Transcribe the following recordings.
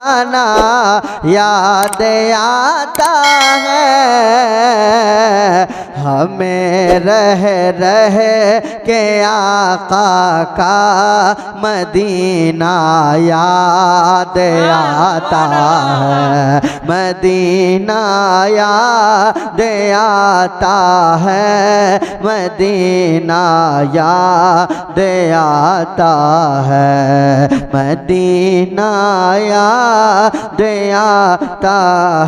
आना याद आता है, हमें रह रह के आका का मदीना याद आता है, मदीना याद आता है, मदीना याद आता है, मदीना याद आता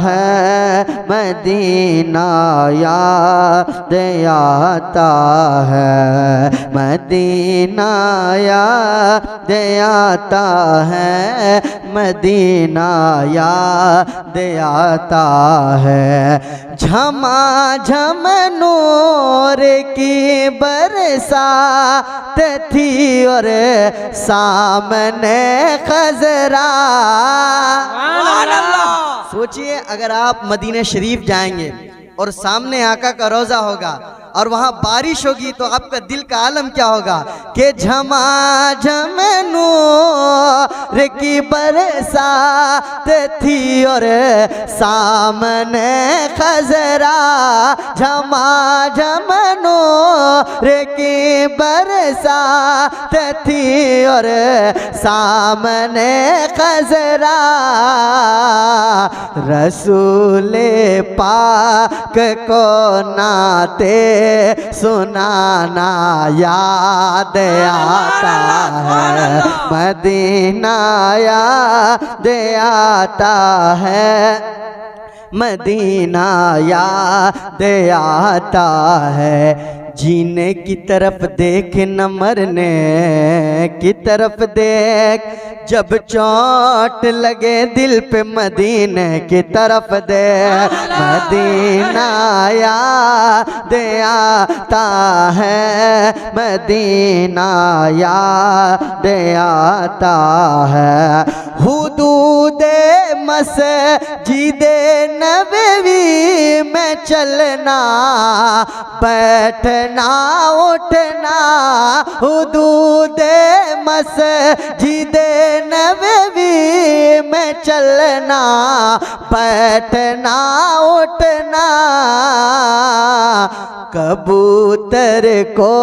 है, मदीना याद आता है, मदीना याद आता है, मदीना याद आता है। झमाझम नूर की बरसात थी और सामने खजरा। सोचिए अगर आप मदीना शरीफ जाएंगे और सामने आका का रोजा होगा और वहां बारिश होगी तो आपका दिल का आलम क्या होगा कि झमाझम नूर की बरसात थी और सामने खजरा, झमाझम नूर की बरसात थी और सामने खजरा। रसूले पाक को नाते सुनाना याद आता है, मदीना याद आता है, मदीना याद आता है। जीने की तरफ देख न मरने की तरफ देख, जब चोट लगे दिल पे मदीने की तरफ देख, मदीना याद आता है, मदीना याद आता है। हुदूदे मस्जिदे नबवी में चलना बैठना उठना, हुदूदे मस्जिदे नबवी में चलना बैठना उठना। कबूतर को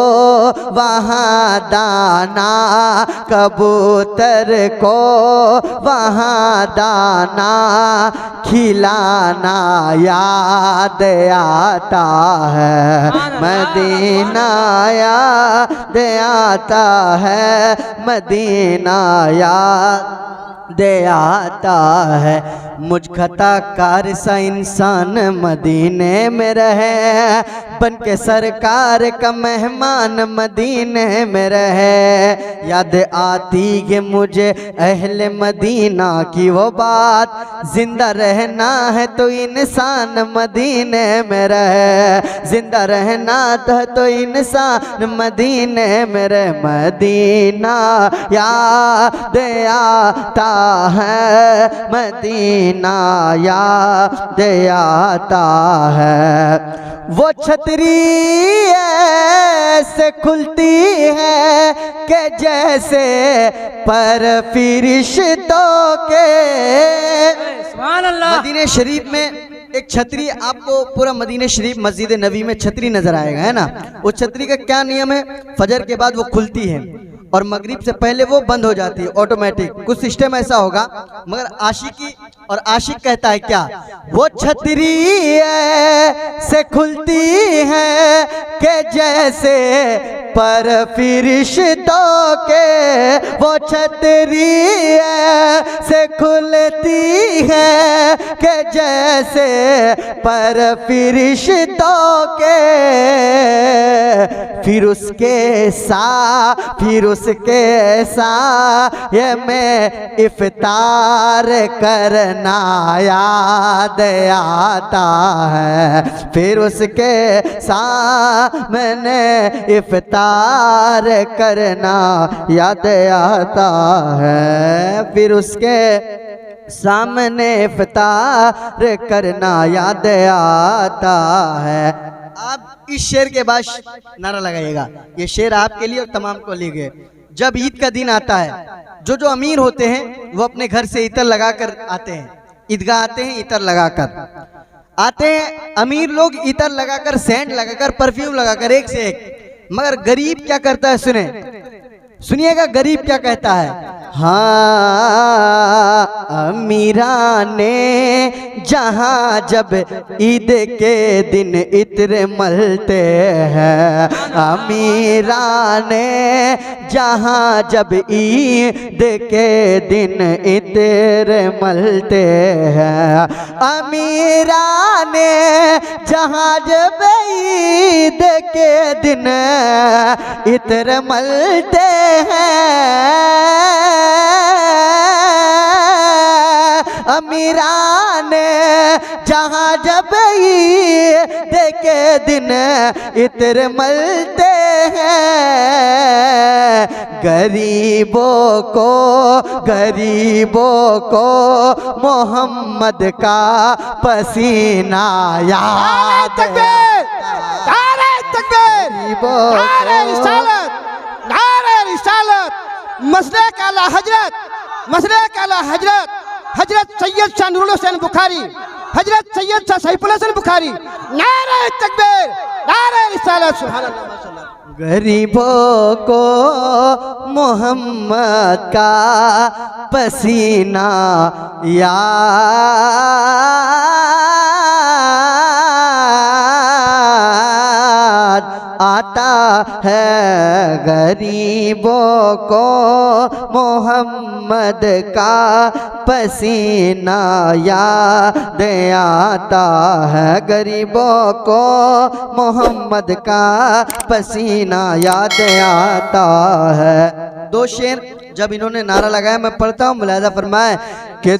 वहाँ दाना, कबूतर को वहाँ दाना खिलाना याद आता है, मदीना याद आता है, मदीना याद आता है। मुझ खताकार सा इंसान मदीने में रहे, बन के सरकार का मेहमान मदीने में रहे। याद आती है मुझे अहले मदीना की वो बात, जिंदा रहना है तो इंसान मदीने में रहे, जिंदा रहना तो इंसान मदीने में रहे। मदीना याद आता है, मदीना याद आता है। वो छतरी ऐसे खुलती है कि जैसे पर फरिश्तों के। मदीने शरीफ में एक छतरी, आपको पूरा मदीने शरीफ मस्जिद नबी में छतरी नजर आएगा, है ना। वो छतरी का क्या नियम है, फजर के बाद वो खुलती है और मगरिब से पहले वो बंद हो जाती है ऑटोमेटिक, कुछ सिस्टम ऐसा होगा। मगर आशिकी और आशिक कहता है क्या, वो छतरी से खुलती है कि जैसे पर फरिश्तों के, वो छतरी से खुलती है कि जैसे पर फरिश्तों के। फिर उसके साथ ये में इफ्तार करना याद आता है, फिर उसके सामने इफ्तार करना याद आता है, फिर उसके सामने इफ्तार करना याद आता है। आप इस शेर के बाद नारा लगाइएगा, ये शेर आपके लिए और तमाम को लिए। जब ईद का दिन आता है जो अमीर होते हैं वो अपने घर से इतर लगाकर आते हैं, ईदगाह आते हैं इतर लगाकर आते हैं। अमीर लोग इतर लगाकर, सेंट लगाकर, परफ्यूम लगाकर, एक से एक। मगर गरीब क्या करता है, सुनिएगा गरीब क्या कहता है। हाँ, अमीरा ने जहाँ जब ईद के दिन इत्र मलते हैं, अमीरा ने जहाँ जब ईद के दिन इत्र मलते हैं, अमीरा ने जहाँ जब ईद के दिन इत्र मलते हैं, अमीरा ने जहाँ जब ईद के दिन इत्र मलते हैं, गरीबों को मोहम्मद का पसीना याद है। मसलक आला हजरत हजरत सैयद शाह नूरुल हुसैन बुखारी, हजरत सैयद शाह सैफुल हसन बुखारी, नारे तकबीर, नारे रिसालत, सुभान अल्लाह। गरीबों को मोहम्मद का पसीना याद आता है, गरीबों को मोहम्मद का पसीना याद आता है, गरीबों को मोहम्मद का पसीना याद आता है। दो शेर जब इन्होंने नारा लगाया मैं पढ़ता हूँ, मुलाहिजा फरमाए कि